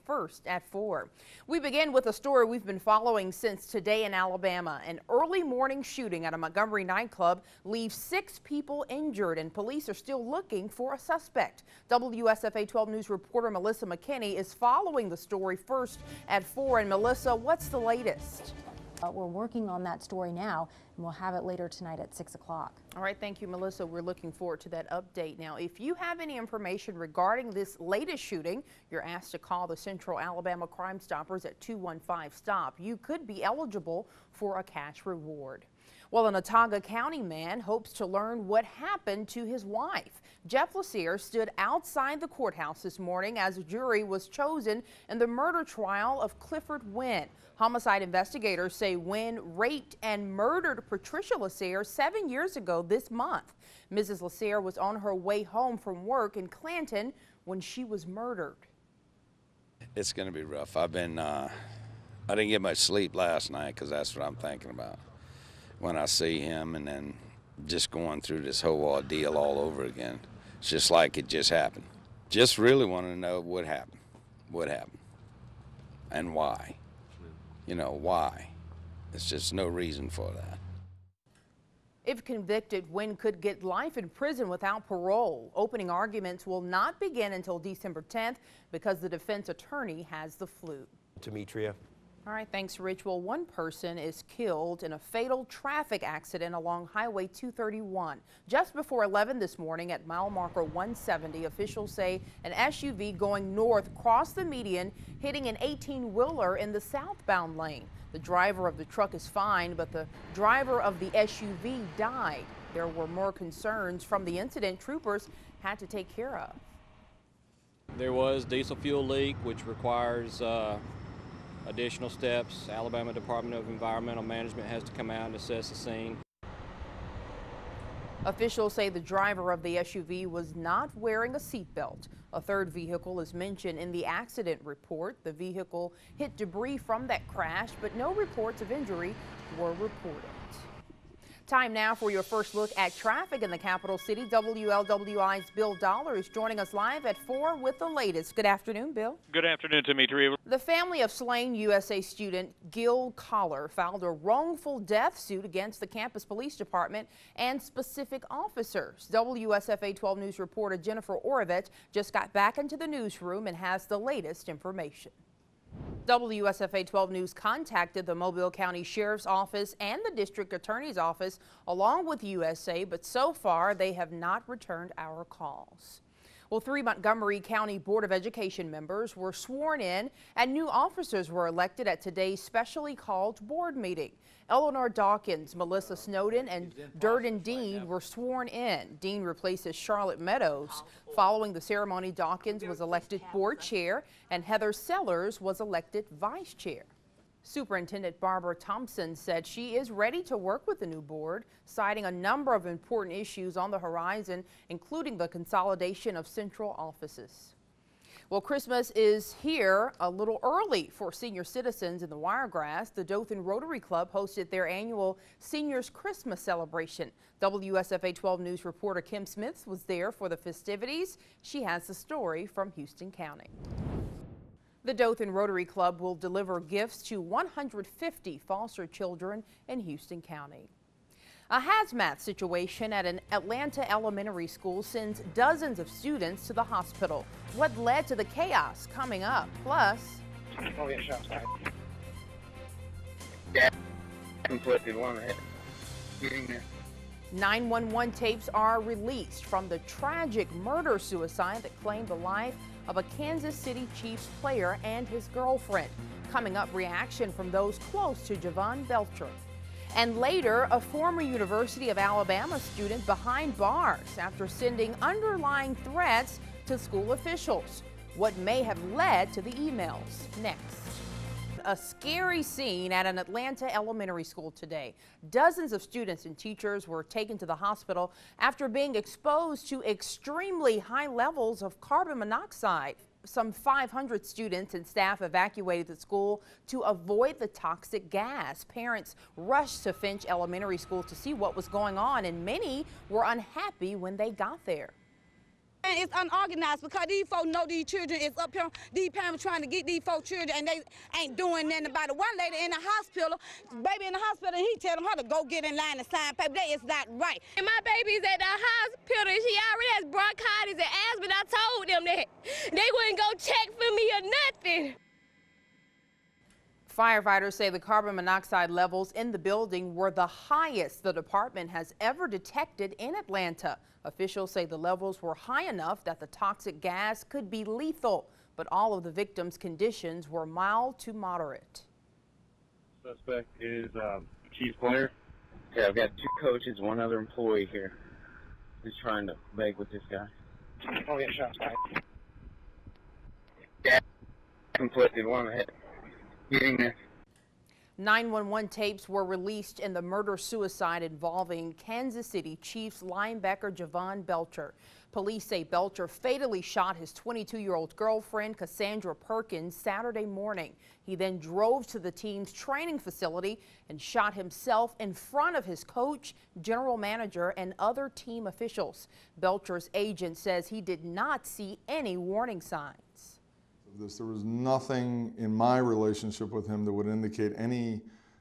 First at 4. We begin with a story we've been following since today in Alabama. An early morning shooting at a Montgomery nightclub leaves 6 people injured, and police are still looking for a suspect. WSFA 12 News reporter Melissa McKinney is following the story First at 4. And Melissa, what's the latest? We're working on that story now, and we'll have it later tonight at 6 o'clock. All right, thank you, Melissa. We're looking forward to that update. Now, if you have any information regarding this latest shooting, you're asked to call the Central Alabama Crime Stoppers at 215-STOP. You could be eligible for a cash reward. Well, an Autauga County man hopes to learn what happened to his wife. Jeff Lacier stood outside the courthouse this morning as a jury was chosen in the murder trial of Clifford Wynn. Homicide investigators say Wynn raped and murdered Patricia Lacier 7 years ago this month. Mrs. Lacier was on her way home from work in Clanton when she was murdered. It's going to be rough. I didn't get much sleep last night because that's what I'm thinking about when I see him, and then just going through this whole ordeal all over again. It's just like it just happened. Just really want to know what happened, and why. You know, why? There's just no reason for that. If convicted, Wynn could get life in prison without parole. Opening arguments will not begin until December 10th because the defense attorney has the flu. Tametria. All right, thanks, Rich. Well, one person is killed in a fatal traffic accident along Highway 231. Just before 11 this morning at mile marker 170, officials say an SUV going north crossed the median, hitting an 18-wheeler in the southbound lane. The driver of the truck is fine, but the driver of the SUV died. There were more concerns from the incident troopers had to take care of. There was diesel fuel leak, which requires additional steps. Alabama Department of Environmental Management has to come out and assess the scene. Officials say the driver of the SUV was not wearing a seatbelt. A third vehicle is mentioned in the accident report. The vehicle hit debris from that crash, but no reports of injury were reported. Time now for your first look at traffic in the capital city. WLWI's Bill Dollar is joining us live at 4 with the latest. Good afternoon, Bill. Good afternoon, Tametria. The family of slain USA student Gil Collar filed a wrongful death suit against the campus police department and specific officers. WSFA 12 News reporter Jennifer Oravec just got back into the newsroom and has the latest information. WSFA 12 News contacted the Mobile County Sheriff's Office and the District Attorney's Office along with USA, but so far they have not returned our calls. Well, 3 Montgomery County Board of Education members were sworn in and new officers were elected at today's specially called board meeting. Eleanor Dawkins, Melissa Snowden, and Durden Dean were sworn in. Dean replaces Charlotte Meadows. Following the ceremony, Dawkins was elected board chair and Heather Sellers was elected vice chair. Superintendent Barbara Thompson said she is ready to work with the new board, citing a number of important issues on the horizon, including the consolidation of central offices. Well, Christmas is here a little early for senior citizens in the Wiregrass. The Dothan Rotary Club hosted their annual Seniors Christmas celebration. WSFA 12 News reporter Kim Smith was there for the festivities. She has the story from Houston County. The Dothan Rotary Club will deliver gifts to 150 foster children in Houston County. A hazmat situation at an Atlanta elementary school sends dozens of students to the hospital. What led to the chaos coming up? Plus, 911 tapes are released from the tragic murder-suicide that claimed the life of a Kansas City Chiefs player and his girlfriend. Coming up, reaction from those close to Javon Belcher. And later, a former University of Alabama student behind bars after sending underlying threats to school officials. What may have led to the emails? Next. A scary scene at an Atlanta elementary school today. Dozens of students and teachers were taken to the hospital after being exposed to extremely high levels of carbon monoxide. Some 500 students and staff evacuated the school to avoid the toxic gas. Parents rushed to Finch Elementary School to see what was going on, and many were unhappy when they got there. And it's unorganized because these folks know these children is up here, these parents trying to get these folks children, and they ain't doing nothing about it. One lady in the hospital, baby in the hospital, and he telling her to go get in line and sign paper. That is not right. And my baby's at the hospital, and she already has bronchitis and asthma, and I told them that they wouldn't go check for me or nothing. Firefighters say the carbon monoxide levels in the building were the highest the department has ever detected in Atlanta. Officials say the levels were high enough that the toxic gas could be lethal, but all of the victims' conditions were mild to moderate. Suspect is Chief Conner. Okay, I've got 2 coaches, 1 other employee here who's trying to beg with this guy. Oh, yeah, shots fired. Yeah, conflicted, one ahead. Getting this. 911 tapes were released in the murder-suicide involving Kansas City Chiefs linebacker Javon Belcher. Police say Belcher fatally shot his 22-year-old girlfriend, Cassandra Perkins, Saturday morning. He then drove to the team's training facility and shot himself in front of his coach, general manager, and other team officials. Belcher's agent says he did not see any warning signs. There was nothing in my relationship with him that would indicate any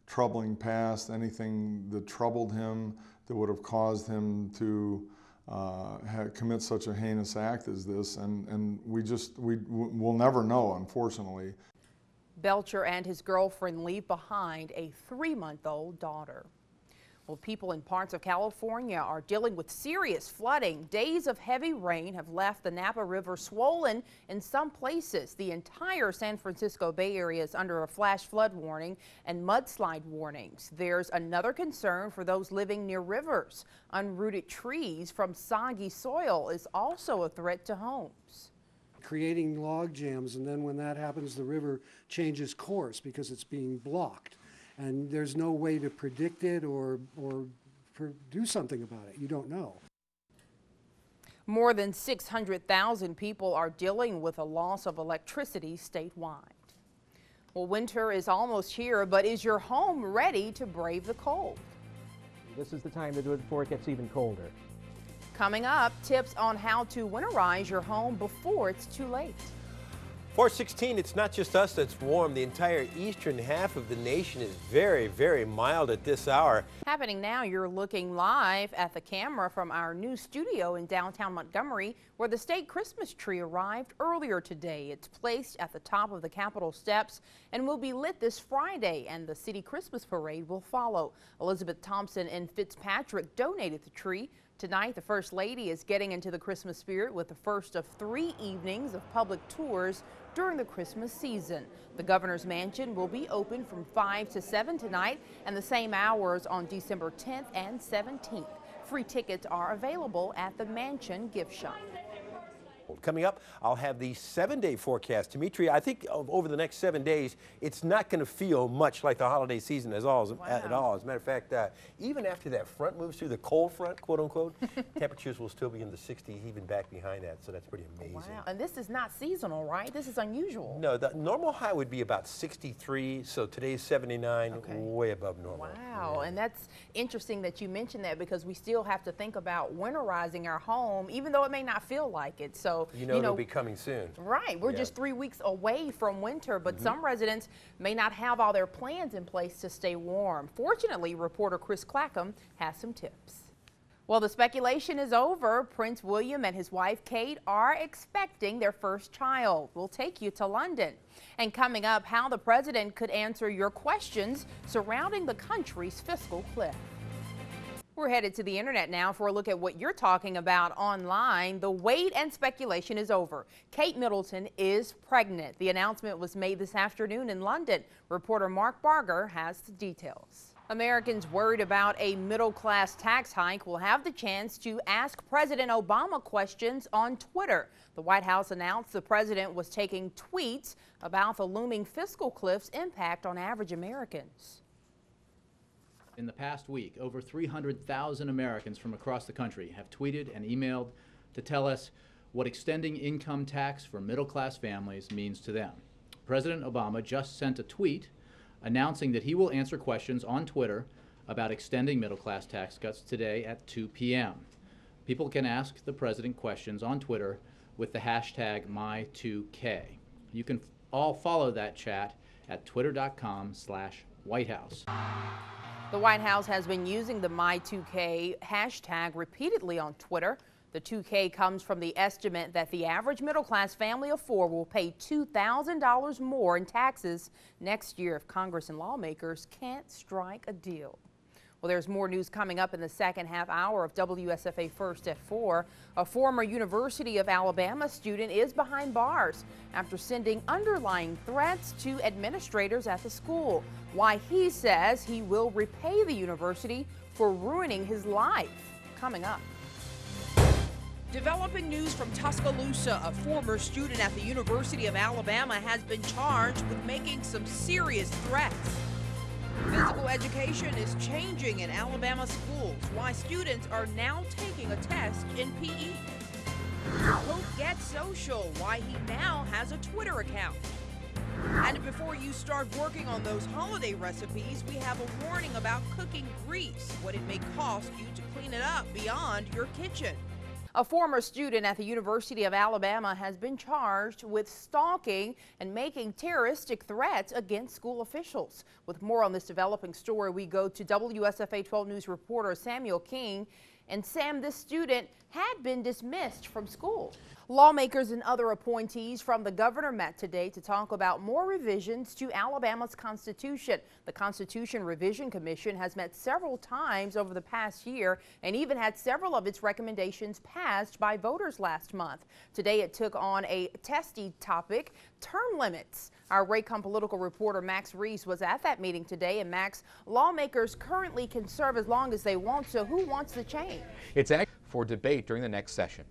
troubling past, anything that troubled him that would have caused him to commit such a heinous act as this, and we'll never know, unfortunately. Belcher and his girlfriend leave behind a 3-month-old daughter. Well, people in parts of California are dealing with serious flooding. Days of heavy rain have left the Napa River swollen in some places. The entire San Francisco Bay Area is under a flash flood warning and mudslide warnings. There's another concern for those living near rivers. Unrooted trees from soggy soil is also a threat to homes. Creating log jams, and then when that happens, the river changes course because it's being blocked. And there's no way to predict it or do something about it. You don't know. More than 600,000 people are dealing with a loss of electricity statewide. Well, winter is almost here, but is your home ready to brave the cold? This is the time to do it before it gets even colder. Coming up, tips on how to winterize your home before it's too late. 416, it's not just us that's warm. The entire eastern half of the nation is very, very mild at this hour. Happening now, you're looking live at the camera from our new studio in downtown Montgomery, where the state Christmas tree arrived earlier today. It's placed at the top of the Capitol steps and will be lit this Friday, and the city Christmas parade will follow. Elizabeth Thompson and Fitzpatrick donated the tree. Tonight, the First Lady is getting into the Christmas spirit with the first of 3 evenings of public tours during the Christmas season. The governor's mansion will be open from 5 to 7 tonight and the same hours on December 10th and 17th. Free tickets are available at the Mansion gift shop. Coming up, I'll have the 7-day forecast. Tametria, I think over the next 7 days, it's not going to feel much like the holiday season at all. As a matter of fact, even after that front moves through, the cold front, quote unquote, temperatures will still be in the 60s, even back behind that. So that's pretty amazing. Wow. And this is not seasonal, right? This is unusual. No, the normal high would be about 63. So today's 79, way above normal. Wow. Yeah. And that's interesting that you mentioned that, because we still have to think about winterizing our home, even though it may not feel like it. So you know it'll be coming soon. Right. We're just 3 weeks away from winter, but some residents may not have all their plans in place to stay warm. Fortunately, reporter Chris Clackham has some tips. Well, the speculation is over. Prince William and his wife Kate are expecting their first child. We'll take you to London. And coming up, how the president could answer your questions surrounding the country's fiscal cliff. We're headed to the internet now for a look at what you're talking about online. The wait and speculation is over. Kate Middleton is pregnant. The announcement was made this afternoon in London. Reporter Mark Barger has the details. Americans worried about a middle-class tax hike will have the chance to ask President Obama questions on Twitter. The White House announced the president was taking tweets about the looming fiscal cliff's impact on average Americans. In the past week, over 300,000 Americans from across the country have tweeted and emailed to tell us what extending income tax for middle-class families means to them. President Obama just sent a tweet announcing that he will answer questions on Twitter about extending middle-class tax cuts today at 2 p.m. People can ask the president questions on Twitter with the hashtag My2K. You can all follow that chat at twitter.com/White House. The White House has been using the My2K hashtag repeatedly on Twitter. The 2K comes from the estimate that the average middle-class family of 4 will pay $2,000 more in taxes next year if Congress and lawmakers can't strike a deal. Well, there's more news coming up in the second half hour of WSFA First at 4. A former University of Alabama student is behind bars after sending underlying threats to administrators at the school. Why he says he will repay the university for ruining his life. Coming up. Developing news from Tuscaloosa, a former student at the University of Alabama has been charged with making some serious threats. Physical education is changing in Alabama schools. Why students are now taking a test in PE. Pope gets social. Why he now has a Twitter account. And before you start working on those holiday recipes, we have a warning about cooking grease, what it may cost you to clean it up beyond your kitchen. A former student at the University of Alabama has been charged with stalking and making terroristic threats against school officials. With more on this developing story, we go to WSFA 12 News reporter Samuel King. And Sam, this student had been dismissed from school. Lawmakers and other appointees from the governor met today to talk about more revisions to Alabama's Constitution. The Constitution Revision Commission has met several times over the past year and even had several of its recommendations passed by voters last month. Today it took on a testy topic, term limits. Our Raycom political reporter Max Reese was at that meeting today. And Max, lawmakers currently can serve as long as they want, so who wants the change? It's for debate during the next session.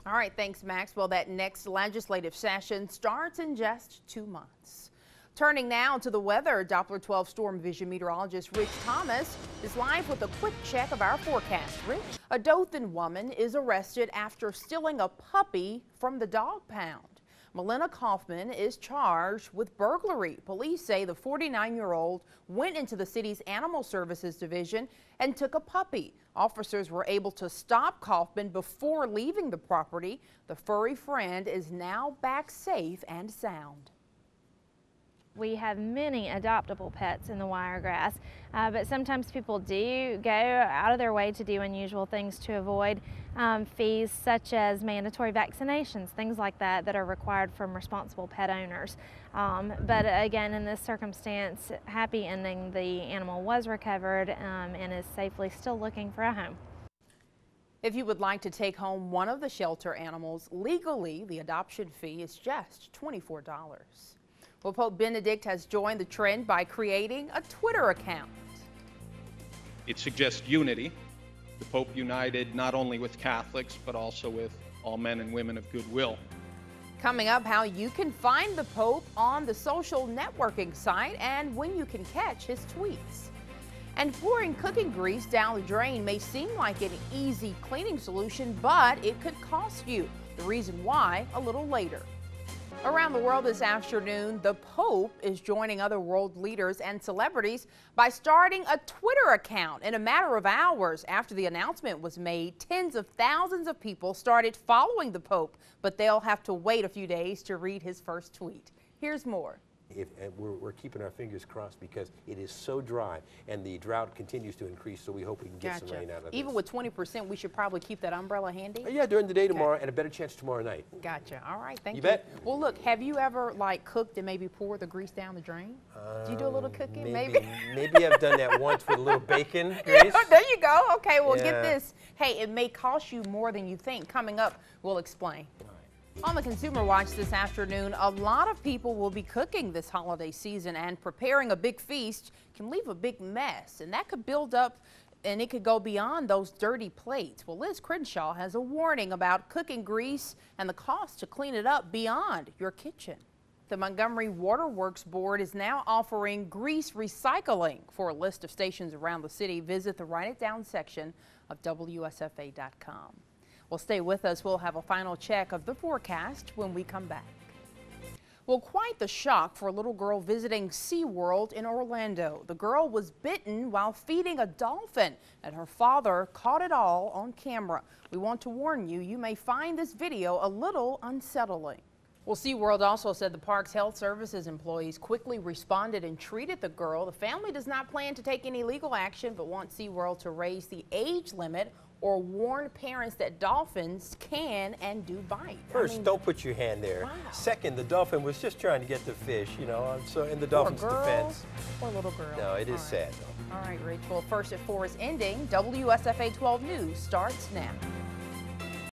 All right, thanks, Max. Well, that next legislative session starts in just 2 months. Turning now to the weather, Doppler 12 Storm Vision meteorologist Rich Thomas is live with a quick check of our forecast. Rich, a Dothan woman is arrested after stealing a puppy from the dog pound. Melina Kaufman is charged with burglary. Police say the 49-year-old went into the city's Animal Services Division and took a puppy. Officers were able to stop Kaufman before leaving the property. The furry friend is now back safe and sound. We have many adoptable pets in the Wiregrass, but sometimes people do go out of their way to do unusual things to avoid fees such as mandatory vaccinations, things like that that are required from responsible pet owners. But again, in this circumstance, happy ending, the animal was recovered and is safely still looking for a home. If you would like to take home one of the shelter animals legally, the adoption fee is just $24. Well, Pope Benedict has joined the trend by creating a Twitter account. It suggests unity. The Pope united not only with Catholics, but also with all men and women of goodwill. Coming up, how you can find the Pope on the social networking site and when you can catch his tweets. And pouring cooking grease down the drain may seem like an easy cleaning solution, but it could cost you. The reason why, a little later. Around the world this afternoon, the Pope is joining other world leaders and celebrities by starting a Twitter account. In a matter of hours after the announcement was made, tens of thousands of people started following the Pope, but they'll have to wait a few days to read his first tweet. Here's more. We're keeping our fingers crossed because it is so dry and the drought continues to increase, so we hope we can get some rain out of this. Even with 20%, we should probably keep that umbrella handy? Yeah, during the day tomorrow and a better chance tomorrow night. Gotcha. All right, thank you. You bet. Well, look, have you ever cooked and maybe poured the grease down the drain? Do you do a little cooking, maybe? Maybe I've done that once with a little bacon grease. There you go. Okay, well, get this. Hey, it may cost you more than you think. Coming up, we'll explain. On the Consumer Watch this afternoon, a lot of people will be cooking this holiday season, and preparing a big feast can leave a big mess, and that could build up and it could go beyond those dirty plates. Well, Liz Crenshaw has a warning about cooking grease and the cost to clean it up beyond your kitchen. The Montgomery Waterworks Board is now offering grease recycling. For a list of stations around the city, visit the Write It Down section of WSFA.com. Well, stay with us. We'll have a final check of the forecast when we come back. Well, quite the shock for a little girl visiting SeaWorld in Orlando. The girl was bitten while feeding a dolphin, and her father caught it all on camera. We want to warn you, you may find this video a little unsettling. Well, SeaWorld also said the park's health services employees quickly responded and treated the girl. The family does not plan to take any legal action, but wants SeaWorld to raise the age limit or warn parents that dolphins can and do bite. First, don't put your hand there. Wow. Second, the dolphin was just trying to get the fish, you know, so in the dolphin's defense. Poor little girl. No, it is sad, though. All right, Rachel. First at 4 is ending. WSFA 12 News starts now.